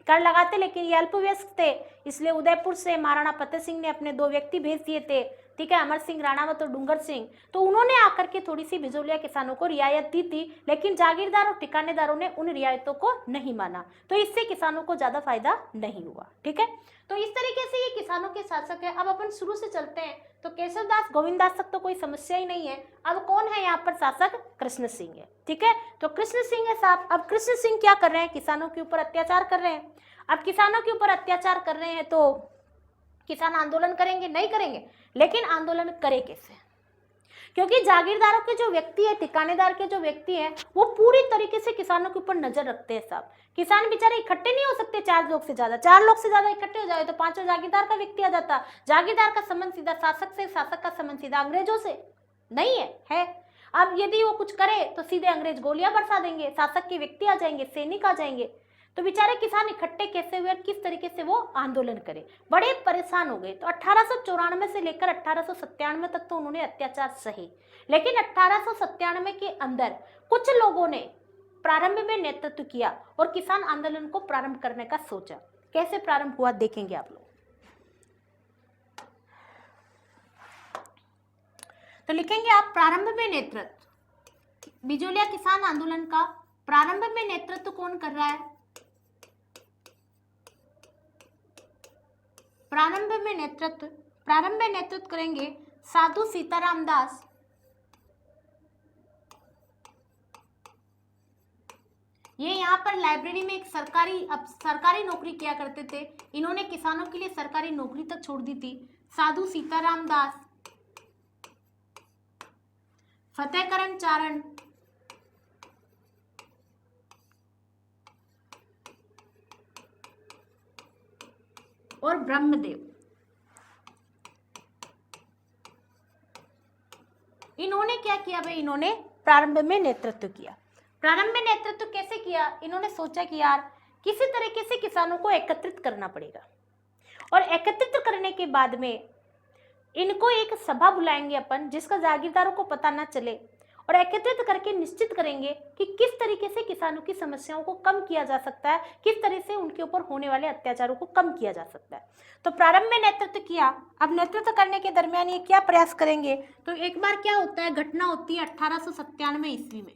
कर लगाते, लेकिन ये अल्पवयस्क थे, इसलिए उदयपुर से महाराणा फतेह सिंह ने अपने 2 व्यक्ति भेज दिए थे, ठीक है, अमर सिंह राणावत और डूंगर सिंह। तो उन्होंने आकर के थोड़ी सी बिजौलिया किसानों को रियायत दी थी, लेकिन जागीरदार और ठिकानेदारों ने उन रियायतों को नहीं माना, तो इससे किसानों को ज्यादा फायदा नहीं हुआ। ठीक है, तो इस तरीके से ये किसानों के शासक है। अब अपन शुरू से चलते हैं। तो केशवदास गोविंददास तक तो कोई समस्या ही नहीं है। अब कौन है यहाँ पर शासक? कृष्ण सिंह है। ठीक है, तो कृष्ण सिंह है साहब। अब कृष्ण सिंह क्या कर रहे हैं? किसानों के ऊपर अत्याचार कर रहे हैं। अब किसानों के ऊपर अत्याचार कर रहे हैं तो किसान आंदोलन करेंगे? नहीं करेंगे, लेकिन आंदोलन करे कैसे? क्योंकि जागीरदारों के जो व्यक्ति है, ठिकानेदार के जो व्यक्ति हैं, वो पूरी तरीके से किसानों के ऊपर नजर रखते हैं साहब। किसान बेचारे इकट्ठे नहीं हो सकते 4 लोग से ज्यादा। 4 लोग से ज्यादा इकट्ठे हो जाए तो 5वां जागीरदार का व्यक्ति आ जाता। जागीरदार का संबंध सीधा शासक से, शासक का संबंध सीधा अंग्रेजों से नहीं है। अब यदि वो कुछ करे तो सीधे अंग्रेज गोलियां बरसा देंगे, शासक के व्यक्ति आ जाएंगे, सैनिक आ जाएंगे। तो बेचारे किसान इकट्ठे कैसे हुए, किस तरीके से वो आंदोलन करे, बड़े परेशान हो गए। तो 1894 से लेकर 1897 तक तो उन्होंने अत्याचार सहे, लेकिन 1897 के अंदर कुछ लोगों ने प्रारंभ में नेतृत्व किया और किसान आंदोलन को प्रारंभ करने का सोचा। कैसे प्रारंभ हुआ देखेंगे आप लोग। तो लिखेंगे आप प्रारंभ में नेतृत्व, बिजोलिया किसान आंदोलन का प्रारंभ में नेतृत्व कौन कर रहा है? प्रारंभ में नेतृत्व करेंगे साधु सीताराम दास। ये यहाँ पर लाइब्रेरी में एक सरकारी नौकरी किया करते थे। इन्होंने किसानों के लिए सरकारी नौकरी तक छोड़ दी थी। साधु सीताराम दास, फतेहकरण चारण, और ब्रह्मदेव, इन्होंने क्या किया भाई? इन्होंने प्रारंभ में नेतृत्व किया। प्रारंभ में नेतृत्व कैसे किया? इन्होंने सोचा कि यार किसी तरीके से किसानों को एकत्रित करना पड़ेगा, और एकत्रित करने के बाद में इनको एक सभा बुलाएंगे अपन, जिसका जागीरदारों को पता ना चले, और एकत्रित करके निश्चित करेंगे कि किस तरीके से किसानों की समस्याओं को कम किया जा सकता है, किस तरह से उनके ऊपर होने वाले अत्याचारों को कम किया जा सकता है। तो प्रारंभ में नेतृत्व किया। अब नेतृत्व करने के दरमियान ये क्या प्रयास करेंगे? तो एक बार क्या होता है, घटना होती है 1897 ईस्वी में।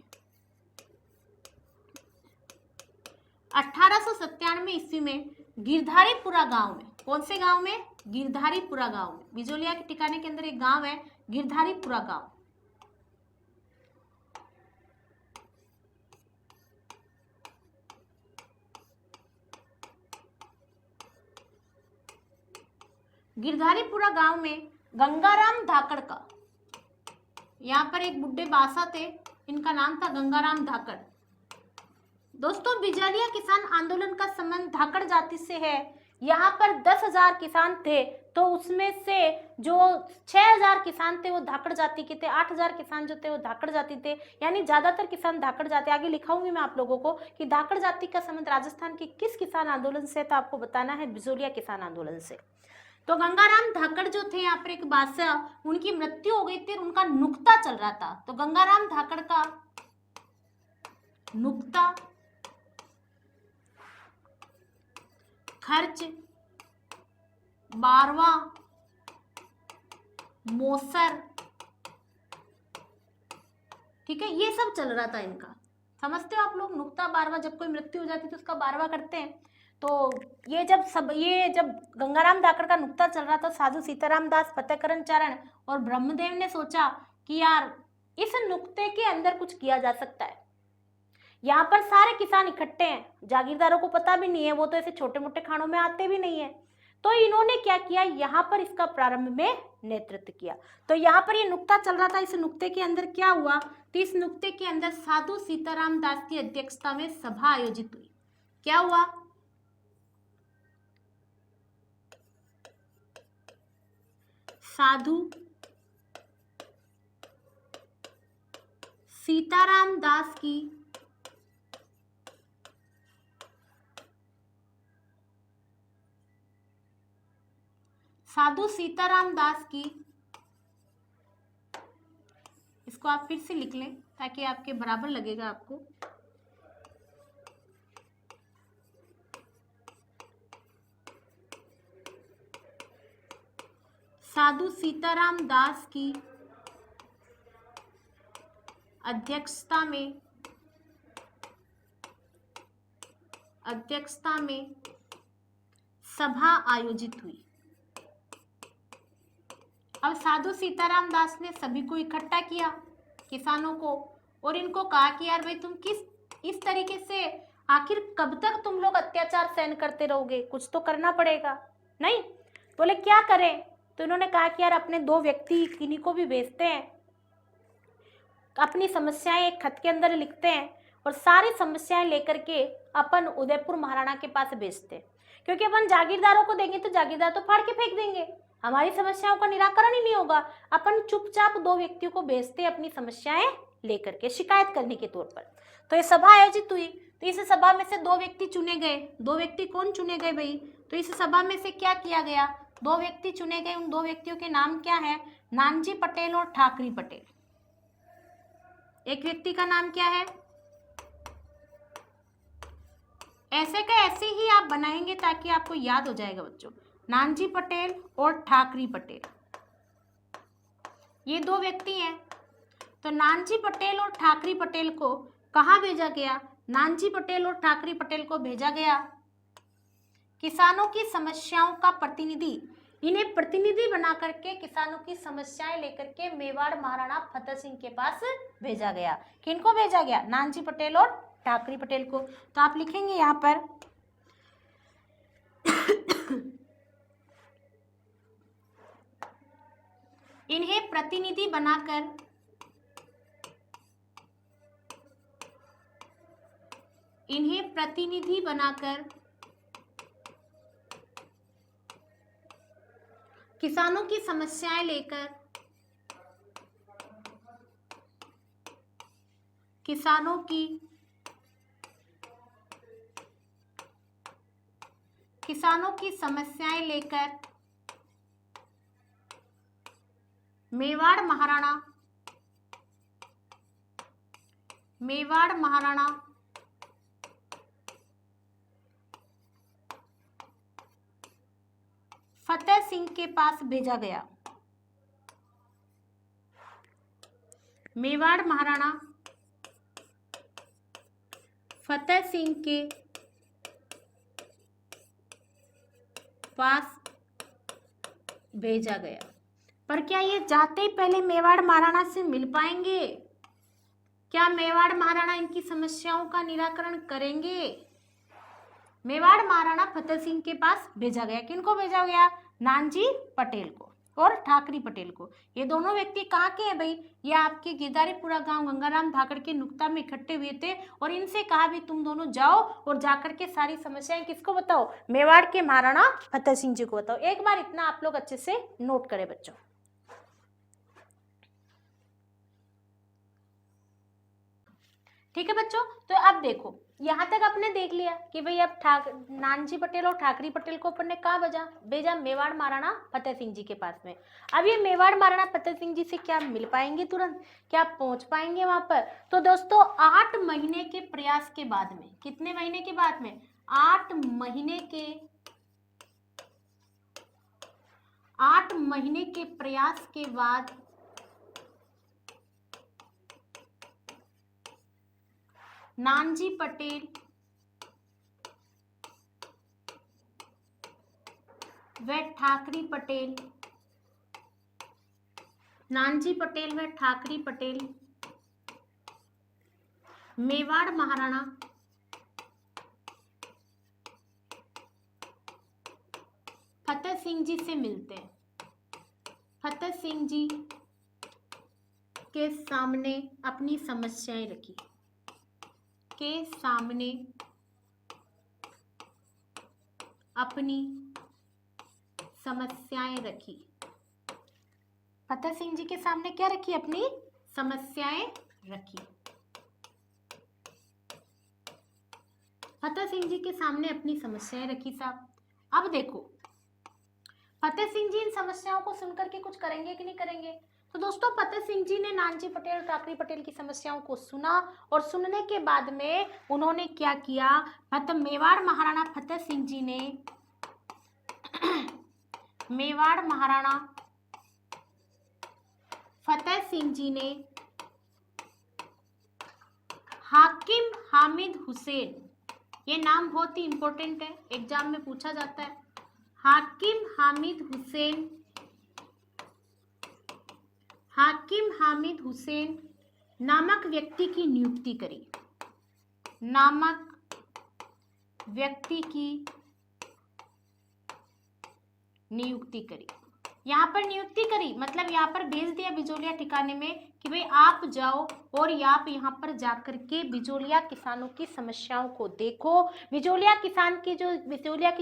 1897 ईस्वी में गिरधारीपुरा गांव में, कौन से गांव में? गिरधारीपुरा गांव में। बिजोलिया के ठिकाने के अंदर एक गांव है गिरधारीपुरा गांव। गिरधारीपुरा गांव में गंगाराम धाकड़ का, यहाँ पर एक बुड्ढे बासा थे, इनका नाम था गंगाराम धाकड़। दोस्तों, बिजलिया किसान आंदोलन का संबंध धाकड़ जाति से है, यहाँ पर 10,000 किसान थे, तो उसमें से जो 6,000 किसान थे वो धाकड़ जाति के थे, 8,000 किसान जो थे वो धाकड़ जाति थे, यानी ज्यादातर किसान धाकड़ जाति। आगे लिखाऊंगी मैं आप लोगों को कि धाकड़ जाति का संबंध राजस्थान के किस किसान आंदोलन से, तो आपको बताना है बिजोलिया किसान आंदोलन से। तो गंगाराम धाकड़ जो थे यहाँ पर एक बादशाह, उनकी मृत्यु हो गई थी, उनका नुक्ता चल रहा था। तो गंगाराम धाकड़ का नुक्ता खर्च, 12वां मोसर, ठीक है, ये सब चल रहा था इनका। समझते हो आप लोग? नुक्ता 12वां, जब कोई मृत्यु हो जाती है तो उसका 12वां करते हैं। तो ये जब गंगाराम धाकड़ का नुक्ता चल रहा था, साधु सीताराम दास, फतेहकरण चारण और ब्रह्मदेव ने सोचा कि यार इस नुक्ते के अंदर कुछ किया जा सकता है। यहाँ पर सारे किसान इकट्ठे हैं, जागीरदारों को पता भी नहीं है, वो तो ऐसे छोटे मोटे खानों में आते भी नहीं है। तो इन्होंने क्या किया, यहाँ पर इसका प्रारंभ में नेतृत्व किया। तो यहाँ पर ये नुक्ता चल रहा था, इस नुक्ते के अंदर क्या हुआ, तो इस नुक्ते के अंदर साधु सीताराम दास की अध्यक्षता में सभा आयोजित हुई। क्या हुआ, साधु सीताराम दास की इसको आप फिर से लिख लें ताकि आपके बराबर लगेगा आपको। साधु सीताराम दास की अध्यक्षता में सभा आयोजित हुई। अब साधु सीताराम दास ने सभी को इकट्ठा किया, किसानों को, और इनको कहा कि यार भाई तुम इस तरीके से आखिर कब तक तुम लोग अत्याचार सहन करते रहोगे, कुछ तो करना पड़ेगा। नहीं, बोले क्या करें, तो इन्होंने कहा कि यार अपने 2 व्यक्ति किन्हीं को भी भेजते हैं, अपनी समस्याएं एक खत के अंदर लिखते हैं और सारी समस्याएं लेकर के अपन उदयपुर महाराणा के पास भेजते हैं, क्योंकि अपन जागीरदारों को देंगे तो जागीरदार तो फाड़ के फेंक देंगे, हमारी समस्याओं का निराकरण ही नहीं होगा। अपन चुपचाप 2 व्यक्तियों को भेजते हैं अपनी समस्याएं लेकर के, शिकायत करने के तौर पर। तो ये सभा आयोजित हुई, तो इस सभा में से 2 व्यक्ति चुने गए। 2 व्यक्ति कौन चुने गए भाई, तो इस सभा में से क्या किया गया, 2 व्यक्ति चुने गए। उन 2 व्यक्तियों के नाम क्या है, नानजी पटेल और ठाकरी पटेल। एक व्यक्ति का नाम क्या है, ऐसे का ऐसे ही आप बनाएंगे ताकि आपको याद हो जाएगा बच्चों, नानजी पटेल और ठाकरी पटेल, ये 2 व्यक्ति हैं। तो नानजी पटेल और ठाकरी पटेल को कहाँ भेजा गया, नानजी पटेल और ठाकरी पटेल को भेजा गया किसानों की समस्याओं का प्रतिनिधि, इन्हें प्रतिनिधि बना करके किसानों की समस्याएं लेकर के मेवाड़ महाराणा फतेह सिंह के पास भेजा गया। किनको भेजा गया, नानजी पटेल और ठाकरी पटेल को। तो आप लिखेंगे यहाँ पर इन्हें प्रतिनिधि बनाकर किसानों की समस्याएं लेकर मेवाड़ महाराणा फतेह सिंह के पास भेजा गया। मेवाड़ महाराणा फतेह सिंह के पास भेजा गया। पर क्या ये जाते ही पहले मेवाड़ महाराणा से मिल पाएंगे? क्या मेवाड़ महाराणा इनकी समस्याओं का निराकरण करेंगे? मेवाड़ महाराणा फतेह सिंह के पास भेजा गया। किनको भेजा गया? नानजी पटेल को। और ठाकरी पटेल को। ये दोनों व्यक्ति कहाँ के हैं भाई? ये आपके गिरधारीपुरा गांव गंगाराम धाकड़ के नुक्ता में इकट्ठे हुए थे और इनसे कहा भी तुम दोनों जाओ और जाकर के सारी समस्याएं किसको बताओ? मेवाड़ के महाराणा फतेह सिंह जी को बताओ। एक बार इतना आप लोग अच्छे से नोट करें बच्चों। ठीक है बच्चों, तो अब देखो यहाँ तक आपने देख लिया कि भाई अब नानजी पटेल और ठाकरी पटेल को अपन ने कहाँ भेजा? मेवाड़ महाराणा फतेह सिंह जी के पास में। अब ये मेवाड़ महाराणा फतेह सिंह जी से क्या मिल पाएंगे तुरंत? क्या पहुंच पाएंगे वहां पर? तो दोस्तों 8 महीने के प्रयास के बाद में, कितने महीने के बाद में? 8 महीने के प्रयास के बाद नानजी पटेल व ठाकरी पटेल, नानजी पटेल व ठाकरी पटेल मेवाड़ महाराणा फतेह सिंह जी से मिलते हैं। फतेह सिंह जी के सामने अपनी समस्याएं रखी, के सामने अपनी समस्याएं रखी। फतेह सिंह जी के सामने क्या रखी? अपनी समस्याएं रखी। फतेह सिंह जी के सामने अपनी समस्याएं रखी साहब। अब देखो फतेह सिंह जी इन समस्याओं को सुनकर के कुछ करेंगे कि नहीं करेंगे? तो दोस्तों फतेह सिंह जी ने नानजी पटेल और ठाकरी पटेल की समस्याओं को सुना और सुनने के बाद में उन्होंने क्या किया? मेवाड़ महाराणा फतेह सिंह जी ने मेवाड़ महाराणा फतेह सिंह जी ने हाकिम हामिद हुसैन, ये नाम बहुत ही इंपॉर्टेंट है, एग्जाम में पूछा जाता है। हाकिम हामिद हुसैन नामक व्यक्ति की नियुक्ति करी। नामक व्यक्ति की नियुक्ति करी। यहाँ पर नियुक्ति करी मतलब यहाँ पर भेज दिया बिजोलिया ठिकाने में कि भाई आप जाओ और आप यहाँ पर जाकर के बिजोलिया किसानों की समस्याओं को देखो। बिजोलिया की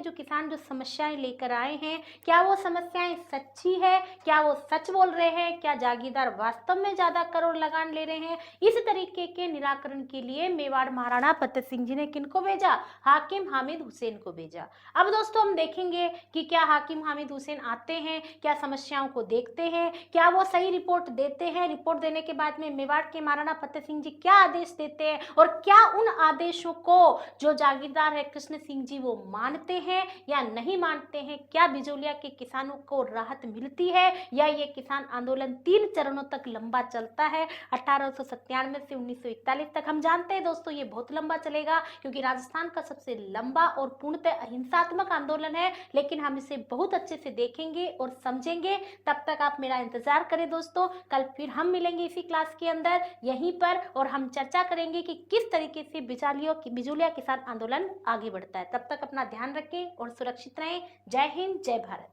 जो किसान जो समस्याएं लेकर आए हैं, क्या वो समस्याएं सच्ची है? क्या वो सच बोल रहे हैं? क्या जागीरदार वास्तव में ज्यादा करोड़ लगान ले रहे हैं? इस तरीके के निराकरण के लिए मेवाड़ महाराणा फतेह सिंह जी ने किनको भेजा? हाकिम हामिद हुसैन को भेजा। अब दोस्तों हम देखेंगे कि क्या हाकिम हामिद हुसैन आते हैं, क्या समस्याओं को देखते हैं, क्या वो सही रिपोर्ट देते हैं? रिपोर्ट देने के बाद में मेवाड़ के महाराणा फतेह सिंह जी क्या आदेश देते हैं और क्या उन आदेशों को जो जागीरदार है कृष्ण सिंह जी वो मानते हैं या नहीं मानते हैं? क्या बिजोलिया के किसानों को राहत मिलती है या ये किसान आंदोलन 3 चरणों तक लंबा चलता है 1897 से 1941 तक? हम जानते हैं दोस्तों ये बहुत लंबा चलेगा क्योंकि राजस्थान का सबसे लंबा और पूर्णतः अहिंसात्मक आंदोलन है, लेकिन हम इसे बहुत अच्छे से देखेंगे और समझेंगे। तब तक आप मेरा इंतजार करें दोस्तों, कल फिर हम मिलेंगे इसी क्लास के अंदर यहीं पर और हम चर्चा करेंगे कि किस तरीके से बिजोलिया किसान आंदोलन आगे बढ़ता है। तब तक अपना ध्यान रखें और सुरक्षित रहें। जय हिंद, जय भारत।